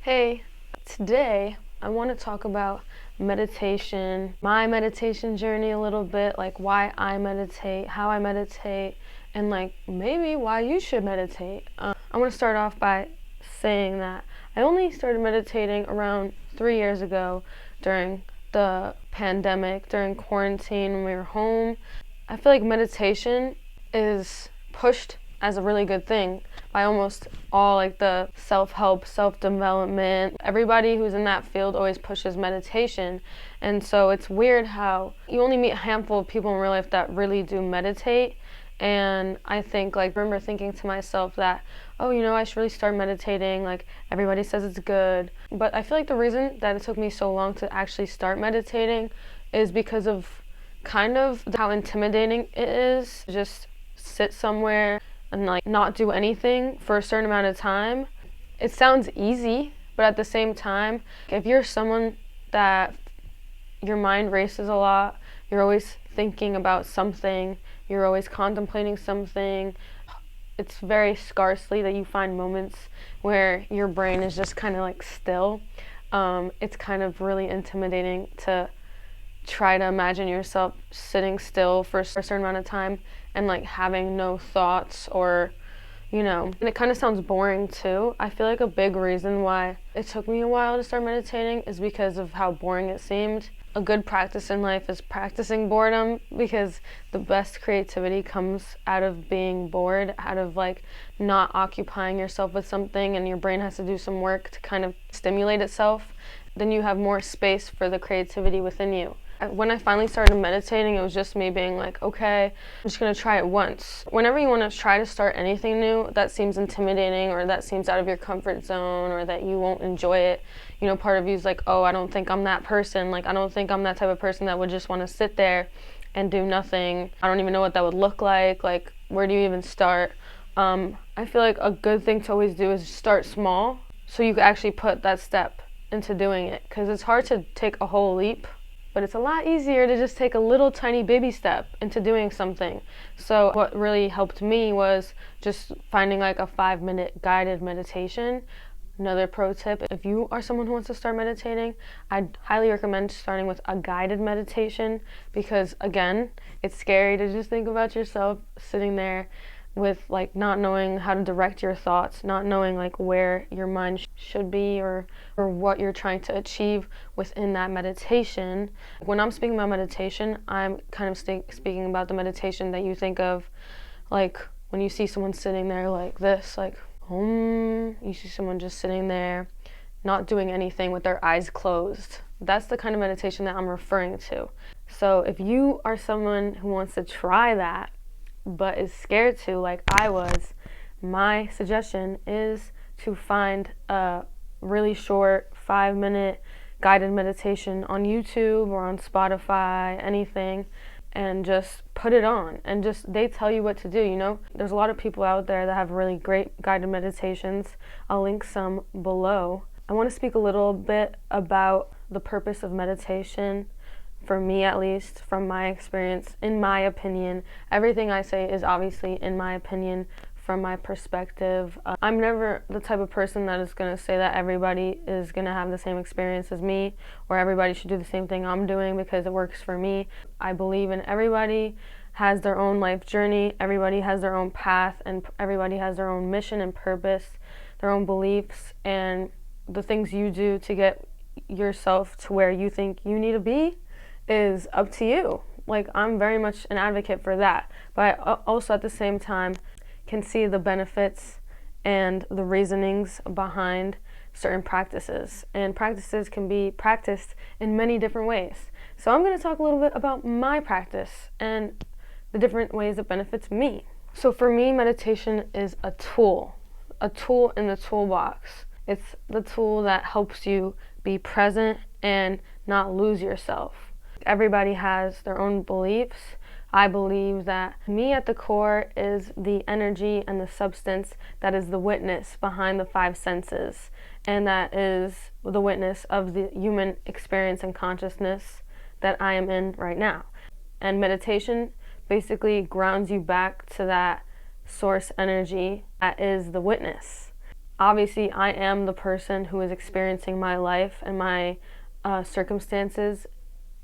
Hey, today I want to talk about meditation, my meditation journey a little bit, like why I meditate, how I meditate, and like maybe why you should meditate. I want to start off by saying that I only started meditating around 3 years ago during the pandemic, during quarantine when we were home. I feel like meditation is pushed as a really good thing by almost all like the self-help, self-development. Everybody who's in that field always pushes meditation. And so it's weird how you only meet a handful of people in real life that really do meditate. And I think I remember thinking to myself that, oh, I should really start meditating. Like everybody says it's good. But I feel like the reason that it took me so long to actually start meditating is because of kind of how intimidating it is. Just sit somewhere and not do anything for a certain amount of time. It sounds easy, but at the same time, if you're someone that your mind races a lot, you're always thinking about something, you're always contemplating something, it's very scarcely that you find moments where your brain is just kind of still. It's kind of really intimidating to try to imagine yourself sitting still for a certain amount of time and having no thoughts and it kind of sounds boring too. I feel like a big reason why it took me a while to start meditating is because of how boring it seemed. A good practice in life is practicing boredom, because the best creativity comes out of being bored, out of not occupying yourself with something, and your brain has to do some work to kind of stimulate itself. Then you have more space for the creativity within you. When I finally started meditating, it was just me being okay, I'm just going to try it once. Whenever you want to try to start anything new that seems intimidating or that seems out of your comfort zone or that you won't enjoy it, part of you is oh, I don't think I'm that person. I don't think I'm that type of person that would just want to sit there and do nothing. I don't even know what that would look like. Where do you even start? I feel like a good thing to always do is start small so you can actually put that step into doing it, because it's hard to take a whole leap. But it's a lot easier to just take a little tiny baby step into doing something. So what really helped me was just finding a 5-minute guided meditation. Another pro tip, if you are someone who wants to start meditating, I'd highly recommend starting with a guided meditation, because again, it's scary to just think about yourself sitting there with not knowing how to direct your thoughts, not knowing where your mind should be or what you're trying to achieve within that meditation. When I'm speaking about meditation, I'm kind of speaking about the meditation that you think of when you see someone sitting there like this, you see someone just sitting there not doing anything with their eyes closed. That's the kind of meditation that I'm referring to. So if you are someone who wants to try that but is scared to, like I was, my suggestion is to find a really short 5-minute guided meditation on YouTube or on Spotify, anything, and just put it on and they tell you what to do. There's a lot of people out there that have really great guided meditations. I'll link some below. I want to speak a little bit about the purpose of meditation. For me, at least, from my experience, in my opinion, everything I say is obviously in my opinion, from my perspective. I'm never the type of person that is going to say that everybody is going to have the same experience as me or everybody should do the same thing I'm doing because it works for me. I believe in everybody has their own life journey, everybody has their own path, and everybody has their own mission and purpose, their own beliefs, and the things you do to get yourself to where you think you need to be is up to you. I'm very much an advocate for that, but I also at the same time can see the benefits and the reasonings behind certain practices, and practices can be practiced in many different ways. So I'm going to talk a little bit about my practice and the different ways it benefits me. So for me, meditation is a tool in the toolbox. It's the tool that helps you be present and not lose yourself. Everybody has their own beliefs. I believe that me at the core is the energy and the substance that is the witness behind the 5 senses, and that is the witness of the human experience and consciousness that I am in right now. And meditation basically grounds you back to that source energy that is the witness. Obviously, I am the person who is experiencing my life and my circumstances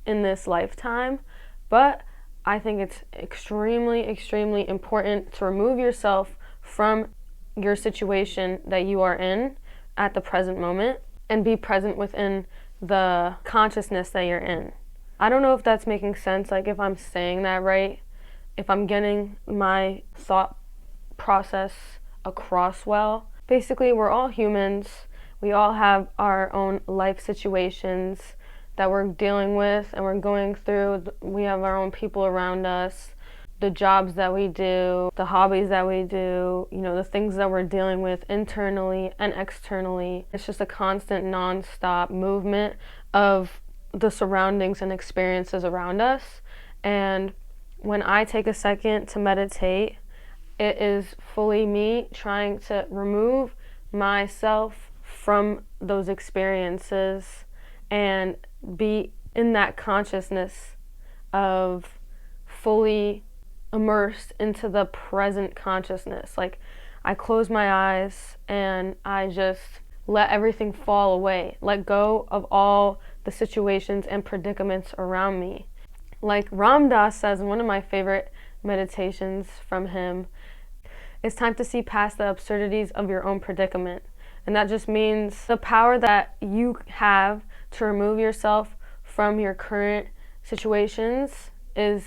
in this lifetime, but I think it's extremely, extremely important to remove yourself from your situation that you are in at the present moment and be present within the consciousness that you're in. I don't know if that's making sense, like if I'm saying that right, if I'm getting my thought process across well. Basically, we're all humans. We all have our own life situations that we're dealing with and we're going through. We have our own people around us, the jobs that we do, the hobbies that we do, the things that we're dealing with internally and externally. It's just a constant non-stop movement of the surroundings and experiences around us. And when I take a second to meditate, it is fully me trying to remove myself from those experiences and be in that consciousness of fully immersed into the present consciousness. Like, I close my eyes and I just let everything fall away, let go of all the situations and predicaments around me. Like Ram Dass says in one of my favorite meditations from him, it's time to see past the absurdities of your own predicament. And that just means the power that you have to remove yourself from your current situations is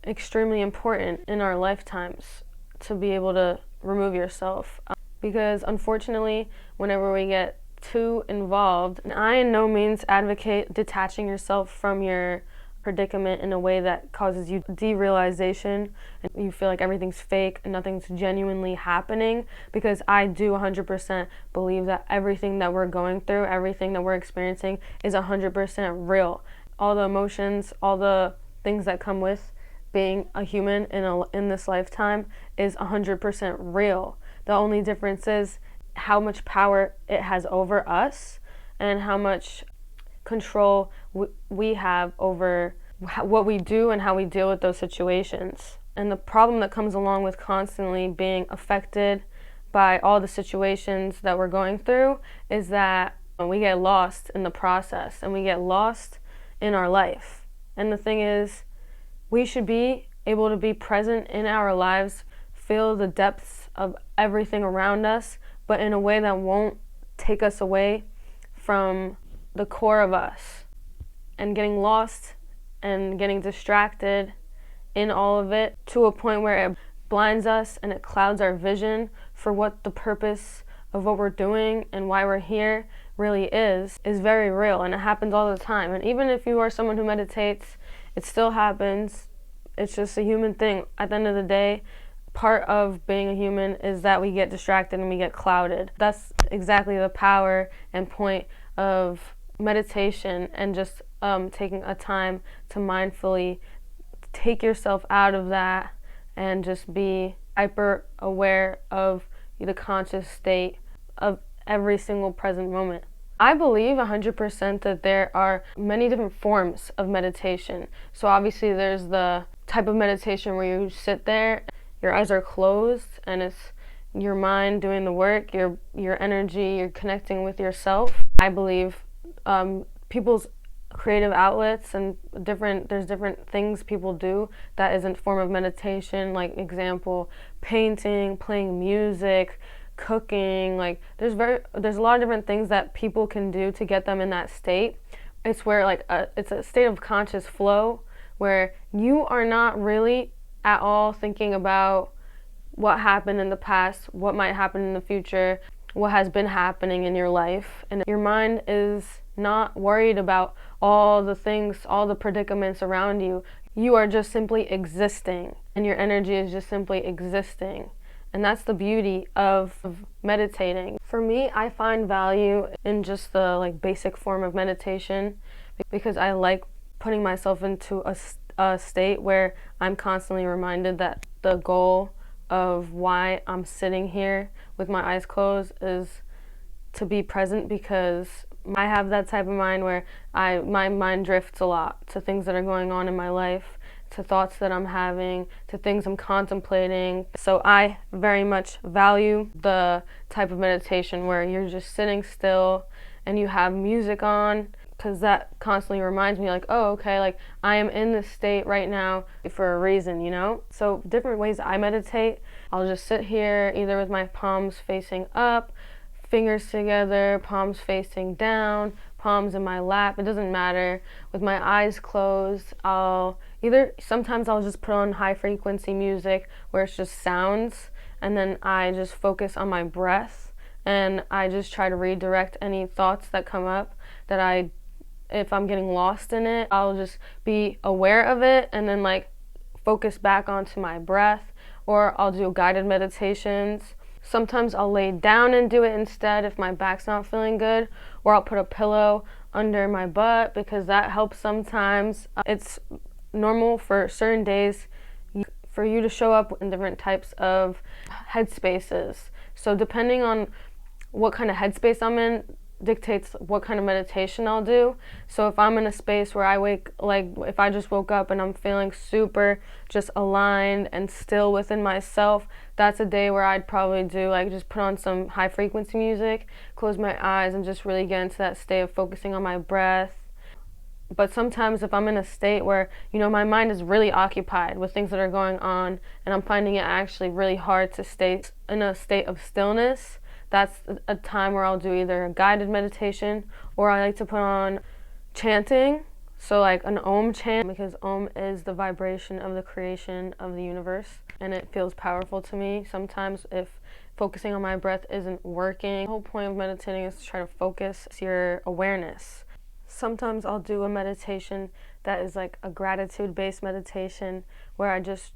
extremely important in our lifetimes, to be able to remove yourself. Because unfortunately, whenever we get too involved, and I in no means advocate detaching yourself from your predicament in a way that causes you derealization and you feel like everything's fake and nothing's genuinely happening, because I do 100% believe that everything that we're going through, everything that we're experiencing is 100% real. All the emotions, all the things that come with being a human in this lifetime is 100% real. The only difference is how much power it has over us and how much control we have over what we do and how we deal with those situations. And the problem that comes along with constantly being affected by all the situations that we're going through is that we get lost in the process and we get lost in our life. And the thing is, we should be able to be present in our lives, feel the depths of everything around us, but in a way that won't take us away from the core of us, and getting lost and getting distracted in all of it to a point where it blinds us and it clouds our vision for what the purpose of what we're doing and why we're here really is very real, and it happens all the time. And even if you are someone who meditates, it still happens. It's just a human thing. At the end of the day, part of being a human is that we get distracted and we get clouded. That's exactly the power and point of meditation, and just taking a time to mindfully take yourself out of that and just be hyper aware of the conscious state of every single present moment. I believe 100% that there are many different forms of meditation. So obviously there's the type of meditation where you sit there, your eyes are closed, and it's your mind doing the work, your energy, you're connecting with yourself. I believe people's creative outlets and there's different things people do that isn't form of meditation, like example, painting, playing music, cooking. Like there's a lot of different things that people can do to get them in that state. It's where it's a state of conscious flow where you are not really at all thinking about what happened in the past, what might happen in the future, what has been happening in your life, and your mind is not worried about all the things, all the predicaments around you. You are just simply existing, and your energy is just simply existing. And that's the beauty of meditating. For me, I find value in just the basic form of meditation because I like putting myself into a state where I'm constantly reminded that the goal of why I'm sitting here with my eyes closed is to be present, because I have that type of mind where my mind drifts a lot to things that are going on in my life, to thoughts that I'm having, to things I'm contemplating. So I very much value the type of meditation where you're just sitting still and you have music on, because that constantly reminds me, like, oh, okay, like I am in this state right now for a reason, you know? So different ways I meditate. I'll just sit here either with my palms facing up, fingers together, palms facing down, palms in my lap. It doesn't matter. With my eyes closed, sometimes I'll just put on high frequency music where it's just sounds, and then I just focus on my breath, and I just try to redirect any thoughts that come up if I'm getting lost in it, I'll just be aware of it and then like focus back onto my breath. Or I'll do guided meditations. Sometimes I'll lay down and do it instead if my back's not feeling good, or I'll put a pillow under my butt because that helps sometimes. It's normal for certain days for you to show up in different types of headspaces. So depending on what kind of headspace I'm in dictates what kind of meditation I'll do. So if I'm in a space where if I just woke up and I'm feeling super just aligned and still within myself, that's a day where I'd probably do just put on some high frequency music, close my eyes, and just really get into that state of focusing on my breath. But sometimes if I'm in a state where, my mind is really occupied with things that are going on and I'm finding it actually really hard to stay in a state of stillness, that's a time where I'll do either a guided meditation, or I like to put on chanting, so like an Om chant, because Om is the vibration of the creation of the universe, and it feels powerful to me. Sometimes if focusing on my breath isn't working, the whole point of meditating is to try to focus your awareness. Sometimes I'll do a meditation that is like a gratitude-based meditation where I just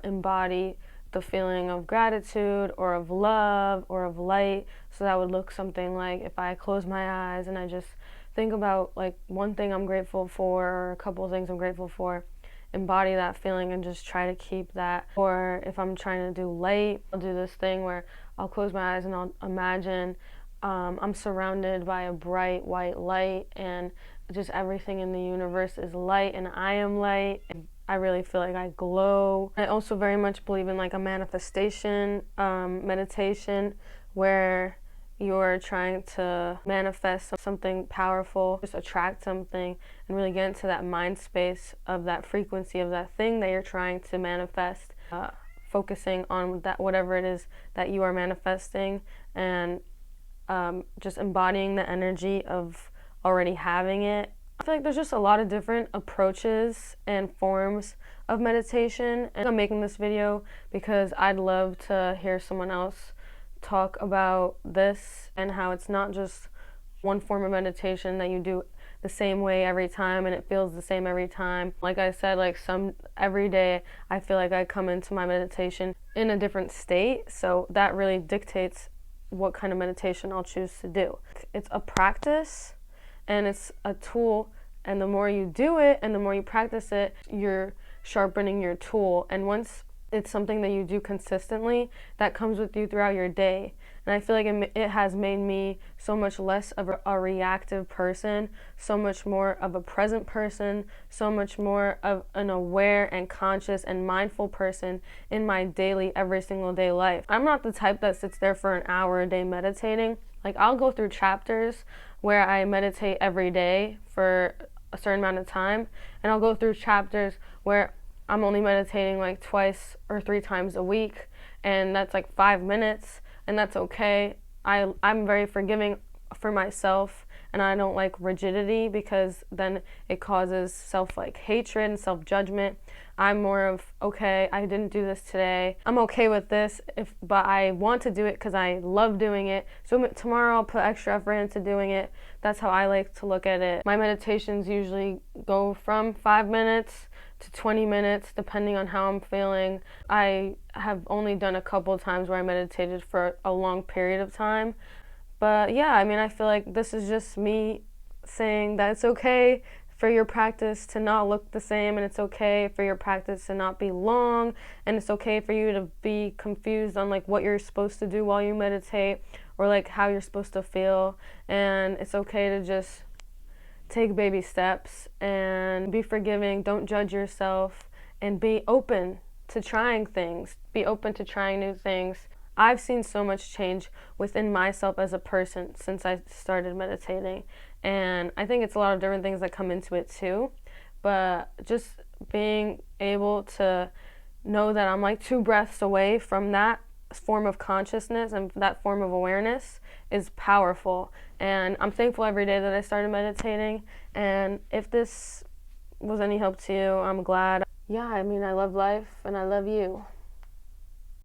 embody the feeling of gratitude or of love or of light. So that would look something like if I close my eyes and I just think about like one thing I'm grateful for or a couple of things I'm grateful for, embody that feeling and just try to keep that. Or if I'm trying to do light, I'll do this thing where I'll close my eyes and I'll imagine I'm surrounded by a bright white light and just everything in the universe is light and I am light. And I really feel like I glow. I also very much believe in like a manifestation meditation where you're trying to manifest something powerful, just attract something and really get into that mind space of that frequency of that thing that you're trying to manifest, focusing on that whatever it is that you are manifesting, and just embodying the energy of already having it. I feel like there's just a lot of different approaches and forms of meditation, and I'm making this video because I'd love to hear someone else talk about this and how it's not just one form of meditation that you do the same way every time and it feels the same every time. Like I said, every day I feel like I come into my meditation in a different state, so that really dictates what kind of meditation I'll choose to do. It's a practice and it's a tool, and the more you do it and the more you practice it, you're sharpening your tool. And once it's something that you do consistently, that comes with you throughout your day. And I feel like it has made me so much less of a reactive person, so much more of a present person, so much more of an aware and conscious and mindful person in my daily, every single day life. I'm not the type that sits there for an hour a day meditating. Like, I'll go through chapters where I meditate every day for a certain amount of time, and I'll go through chapters where I'm only meditating like twice or 3 times a week, and that's like 5 minutes, and that's okay. I'm very forgiving for myself, and I don't like rigidity because then it causes hatred and self-judgment. I'm more of, okay, I didn't do this today. I'm okay with this, but I want to do it because I love doing it. So tomorrow I'll put extra effort into doing it. That's how I like to look at it. My meditations usually go from 5 minutes to 20 minutes, depending on how I'm feeling. I have only done a couple of times where I meditated for a long period of time. But yeah, I feel like this is just me saying that it's okay for your practice to not look the same, and it's okay for your practice to not be long, and it's okay for you to be confused on what you're supposed to do while you meditate, or how you're supposed to feel. And it's okay to just take baby steps and be forgiving. Don't judge yourself, and be open to trying things, be open to trying new things. I've seen so much change within myself as a person since I started meditating. And I think it's a lot of different things that come into it too. But just being able to know that I'm like 2 breaths away from that form of consciousness and that form of awareness is powerful. And I'm thankful every day that I started meditating. And if this was any help to you, I'm glad. Yeah, I mean, I love life and I love you.